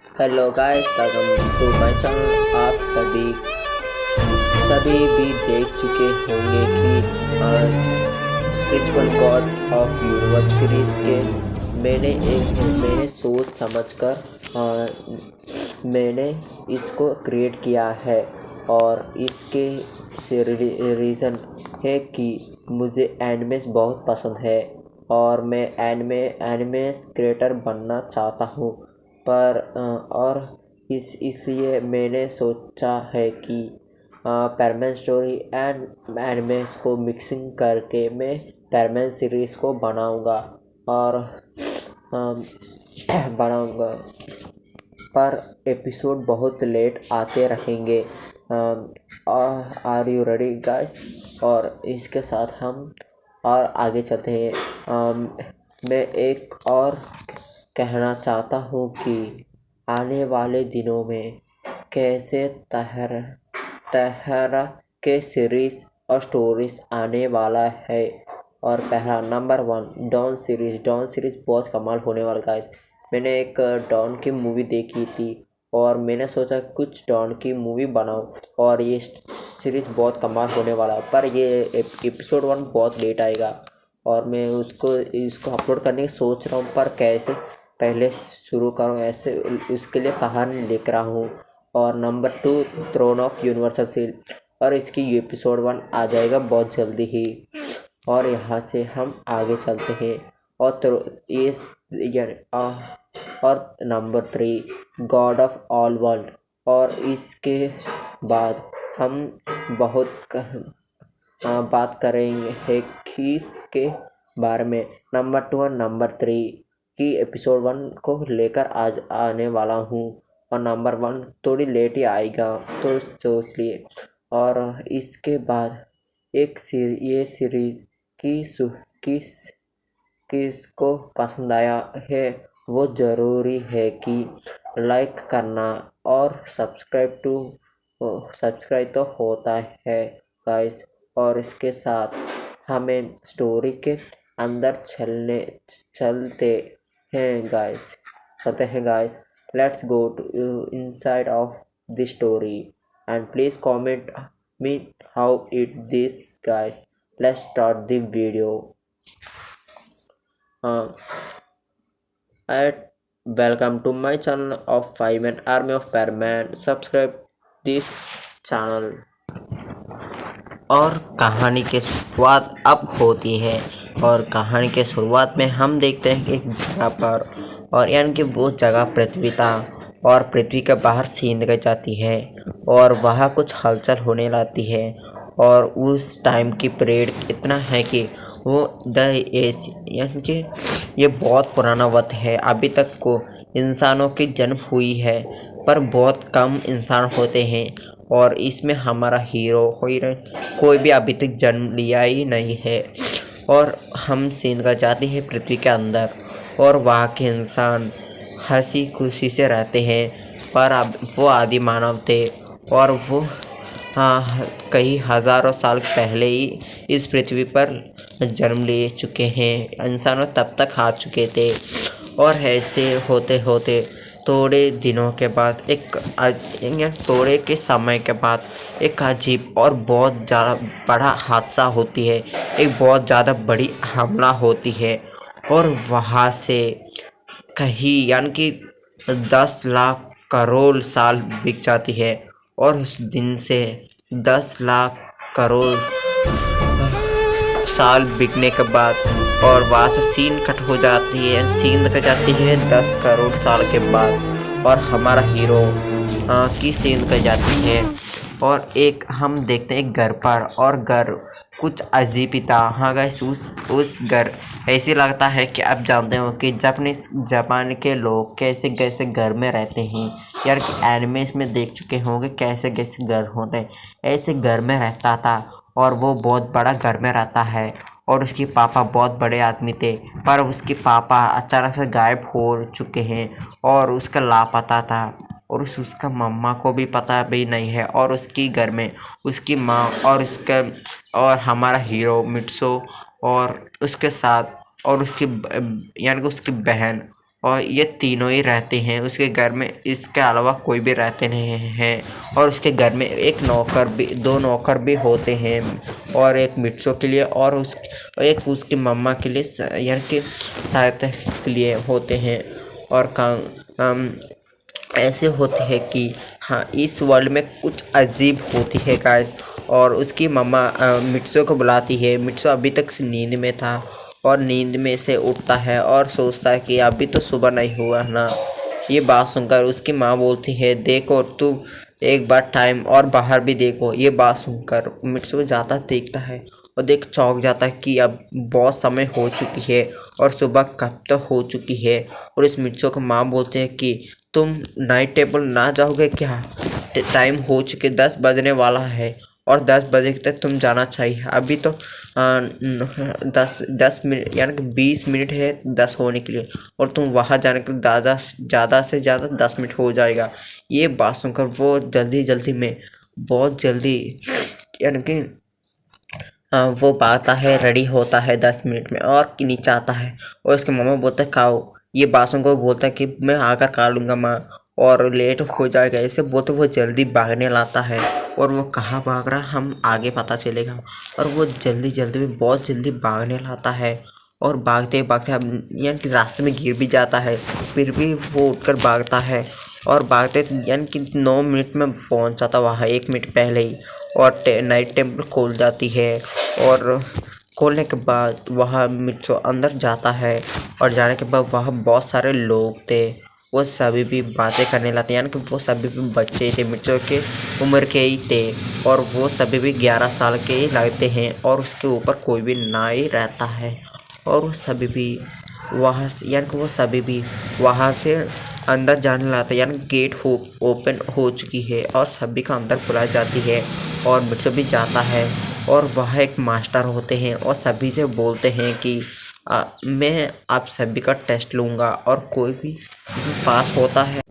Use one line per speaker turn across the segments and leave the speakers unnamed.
Hello guys, welcome to my channel. आप सभी भी देख चुके होंगे कि spiritual god of universe series के मैंने सोच समझकर मैंने इसको क्रिएट किया है। और इसके रीज़न है कि मुझे एनिमेस बहुत पसंद है और मैं एनिमेस क्रिएटर बनना चाहता हूँ। पर और इसलिए मैंने सोचा है कि पैरमैन स्टोरी एंड एनिमेस को मिक्सिंग करके मैं पैरमैन सीरीज़ को बनाऊंगा और बनाऊंगा। पर एपिसोड बहुत लेट आते रहेंगे। Are you ready guys? और इसके साथ हम और आगे चलते हैं। मैं एक और कहना चाहता हूँ कि आने वाले दिनों में कैसे तरह के सीरीज़ और स्टोरीज आने वाला है। और पहला नंबर 1 डॉन सीरीज़ बहुत कमाल होने वाला गाइस। मैंने एक डॉन की मूवी देखी थी और मैंने सोचा कुछ डॉन की मूवी बनाऊं और ये सीरीज़ बहुत कमाल होने वाला है। पर ये एपिसोड 1 बहुत लेट आएगा और मैं इसको अपलोड करने की सोच रहा हूँ, पर कैसे पहले शुरू करूँ ऐसे इसके लिए कहानी लिख रहा हूँ। और number 2 throne of universal seal, और इसकी एपिसोड 1 आ जाएगा बहुत जल्दी ही। और यहाँ से हम आगे चलते हैं और number 3 God of all world. और इसके बाद हम बात करेंगे कि इसके बारे में नंबर 2 और नंबर 3 की एपिसोड 1 को लेकर आज आने वाला हूँ। और नंबर 1 थोड़ी लेट ही आएगा तो सोच लिए। और इसके बाद ये सीरीज़ किसको पसंद आया है वो ज़रूरी है कि लाइक करना और सब्सक्राइब तो होता है गाइस। और इसके साथ हमें स्टोरी के अंदर चलते हैं guys. Let's go to inside of the story and please comment me how it this guys. Let's start the video. Welcome to my channel of 5-man army of Perman. Subscribe this channel. और कहानी की शुरुआत अब होती है। और कहानी के शुरुआत में हम देखते हैं कि एक जगह पर, और यानी कि वो जगह पृथ्वी था और पृथ्वी के बाहर सींध गई जाती है और वहाँ कुछ हलचल होने लगती है। और उस टाइम की पीरियड इतना है कि वो यानी कि ये बहुत पुराना वक्त है। अभी तक को इंसानों की जन्म हुई है पर बहुत कम इंसान होते हैं। और इसमें हमारा हीरो कोई भी अभी तक जन्म लिया ही नहीं है। और हम सीन का जाते हैं पृथ्वी के अंदर और वहाँ के इंसान हंसी खुशी से रहते हैं। पर अब वो आदि मानव थे और वो कई हज़ारों साल पहले ही इस पृथ्वी पर जन्म ले चुके हैं। इंसानों तब तक आ चुके थे। और ऐसे होते होते थोड़े दिनों के बाद थोड़े के समय के बाद एक अजीब और बहुत ज़्यादा बड़ा हादसा होती है। एक बहुत ज़्यादा बड़ी हमला होती है और वहाँ से कहीं यानी कि 10 लाख करोड़ साल बीत जाती है। और उस दिन से 10 लाख करोड़ साल बीतने के बाद और वहाँ से सीन कट जाती है 10 करोड़ साल के बाद। और हमारा हीरो की सीन कट जाती है। और एक हम देखते हैं घर पर, और घर कुछ अजीब ही था। हाँ गाइस, उस घर ऐसे लगता है कि आप जानते हो कि जापान के लोग कैसे कैसे घर में रहते हैं। यार कि एनिमेस में देख चुके होंगे कैसे कैसे घर होते हैं। ऐसे घर में रहता था और वो बहुत बड़ा घर में रहता है। और उसके पापा बहुत बड़े आदमी थे, पर उसके पापा अचानक से गायब हो चुके हैं और उसका लापता था। और उसका मम्मा को भी पता भी नहीं है। और उसकी घर में उसकी माँ और हमारा हीरो मिट्सो और उसके साथ और उसकी यानी कि उसकी बहन और ये तीनों ही रहते हैं उसके घर में, इसके अलावा कोई भी रहते नहीं हैं। और उसके घर में एक नौकर भी, दो नौकर भी होते हैं, और एक मिट्सो के लिए और एक उसकी मम्मा के लिए, यानी कि सहायता के लिए होते हैं। और काम ऐसे होते हैं कि हाँ, इस वर्ल्ड में कुछ अजीब होती है गाइस। और उसकी मम्मा मिट्सो को बुलाती है। मिट्सो अभी तक नींद में था और नींद में से उठता है और सोचता है कि अभी तो सुबह नहीं हुआ ना। ये बात सुनकर उसकी माँ बोलती है, देखो तू एक बार टाइम और बाहर भी देखो। ये बात सुनकर मिट्सो जाता देखता है और देख चौंक जाता है कि अब बहुत समय हो चुकी है और सुबह कब तक हो चुकी है। और इस मिट्सो को माँ बोलते हैं कि तुम नाइट टेबल ना जाओगे क्या? टाइम हो चुके 10 बजने वाला है और 10 बजे तक तुम जाना चाहिए। अभी तो 10 मिनट यानी कि 20 मिनट है 10 होने के लिए, और तुम वहाँ जाने के ज़्यादा से ज़्यादा 10 मिनट हो जाएगा। ये बात सुनकर वो जल्दी में, बहुत जल्दी, यानी कि वो आता है, रेडी होता है 10 मिनट में और नीचे आता है। और उसके मामा बोलते हैं खाओ। ये बात सुनकर बोलता है कि मैं आकर खा लूँगा माँ, और लेट हो जाएगा। ऐसे बोलते वो जल्दी भागने लाता है, और वो कहाँ भाग रहा हम आगे पता चलेगा। और वो जल्दी में बहुत जल्दी भागने लाता है, और भागते भागते अब यानी कि रास्ते में गिर भी जाता है, फिर भी वो उठकर भागता है। और भागते यानी कि 9 मिनट में पहुंच जाता वहाँ, 1 मिनट पहले ही। और नाइट टेम्पल खोल जाती है, और खोलने के बाद वहाँ मिट्सो अंदर जाता है, और जाने के बाद वहाँ बहुत सारे लोग थे। वो सभी भी बातें करने लगते, यानी कि वो सभी भी बच्चे थे, मिट्सो के उम्र के ही थे, और वो सभी भी 11 साल के ही लगते हैं। और उसके ऊपर कोई भी नहीं रहता है। और वो सभी भी वहाँ से, यानी कि वो सभी भी वहाँ से अंदर जाने लगते, यानी गेट ओपन हो चुकी है और सभी का अंदर बुलाई जाती है। और मिट्सो भी जाता है, और वह एक मास्टर होते हैं और सभी से बोलते हैं कि मैं आप सभी का टेस्ट लूँगा, और कोई भी पास होता है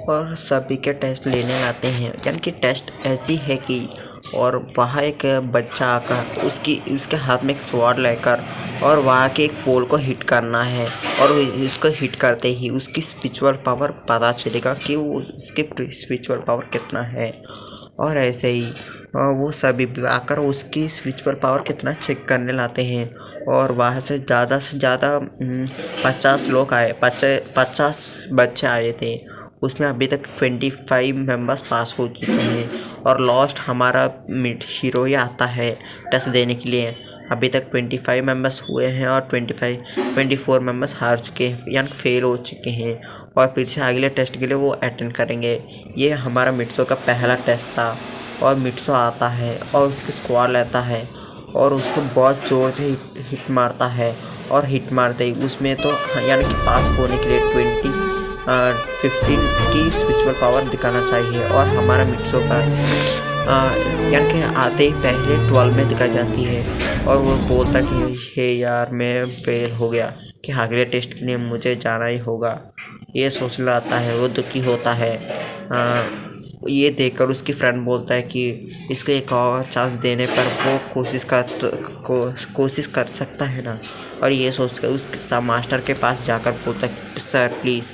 और सभी के टेस्ट लेने आते हैं। यानी कि टेस्ट ऐसी है कि, और वहाँ एक बच्चा आकर उसके हाथ में एक स्वॉर्ड लेकर, और वहाँ के एक पोल को हिट करना है, और इसको हिट करते ही उसकी स्पिरिचुअल पावर पता चलेगा कि वो उसकी स्पिरिचुअल पावर कितना है। और ऐसे ही वो सभी आकर उसकी स्पिरिचुअल पावर कितना चेक करने लाते हैं। और वहाँ से ज़्यादा 50 लोग आए, 50 बच्चे आए थे। उसमें अभी तक 25 मेंबर्स पास हो चुके हैं, और लास्ट हमारा हीरो ही आता है टेस्ट देने के लिए। अभी तक 25 मेंबर्स हुए हैं और 24 मेंबर्स हार चुके हैं, यानी फेल हो चुके हैं, और फिर से अगले टेस्ट के लिए वो अटेंड करेंगे। ये हमारा मिट्सो का पहला टेस्ट था। और मिट्सो आता है और उसकी स्क्वाड लेता है, और उसको बहुत ज़ोर से हिट मारता है। और हिट मारते ही उसमें तो यानी कि पास होने के लिए 15 की स्पिरिचुअल पावर दिखाना चाहिए, और हमारा मिट्सो का यानी कि आते ही पहले 12 में दिखाई जाती है। और वो बोलता कि हे यार मैं फेल हो गया, कि अगले टेस्ट के लिए मुझे जाना ही होगा। ये सोच लाता है, वो दुखी होता है। ये देखकर उसकी फ्रेंड बोलता है कि इसको एक और चांस देने पर वो कोशिश कर सकता है ना। और ये सोचकर उसके मास्टर के पास जाकर बोलता है सर प्लीज़,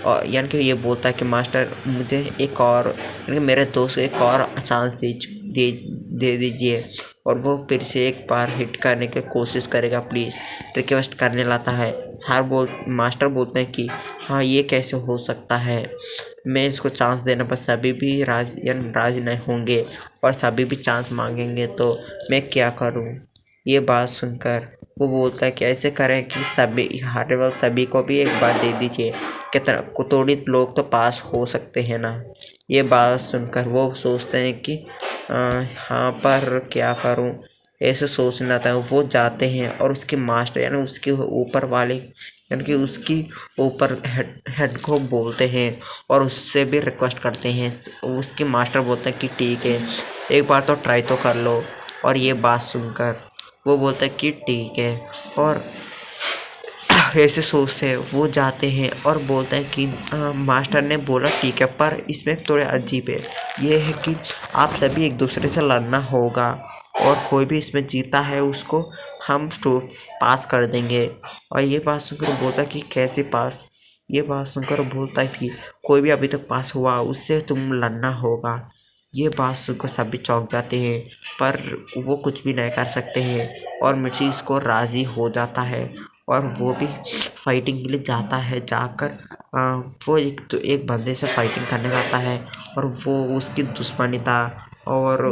और यानी कि ये बोलता है कि मास्टर मुझे एक और, यानी कि मेरे दोस्त को एक और चांस दे दीजिए। और वो फिर से एक बार हिट करने की कोशिश करेगा, प्लीज़ रिक्वेस्ट करने लाता है। मास्टर बोलते हैं कि हाँ ये कैसे हो सकता है, मैं इसको चांस देने पर सभी भी राजी नहीं होंगे, और सभी भी चांस मांगेंगे, तो मैं क्या करूँ। ये बात सुनकर वो बोलता है कि ऐसे करें कि सभी हारने वाले सभी को भी एक बार दे दीजिए, कितना थोड़ी लोग तो पास हो सकते हैं ना। ये बात सुनकर वो सोचते हैं कि हाँ पर क्या करूँ, ऐसे सोचना था। वो जाते हैं और उसके मास्टर यानी उसके ऊपर वाले, यानी कि उसकी ऊपर हेड को बोलते हैं और उससे भी रिक्वेस्ट करते हैं। उसके मास्टर बोलते हैं कि ठीक है एक बार तो ट्राई तो कर लो। और ये बात सुनकर वो बोलता है कि ठीक है, और ऐसे सोचते हैं वो जाते हैं और बोलते हैं कि मास्टर ने बोला ठीक है, पर इसमें थोड़े अजीब है, ये है कि आप सभी एक दूसरे से लड़ना होगा, और कोई भी इसमें जीता है उसको हम पास कर देंगे। और ये बात सुनकर बोलता है कि कैसे पास, ये बात सुनकर बोलता है कि कोई भी अभी तक पास हुआ उससे तुम लड़ना होगा। ये बात सुनकर सभी चौंक जाते हैं, पर वो कुछ भी नहीं कर सकते हैं और मिर्ची इसको राज़ी हो जाता है और वो भी फाइटिंग के लिए जाता है। जाकर वो एक बंदे से फाइटिंग करने जाता है और वो उसकी दुश्मनी था और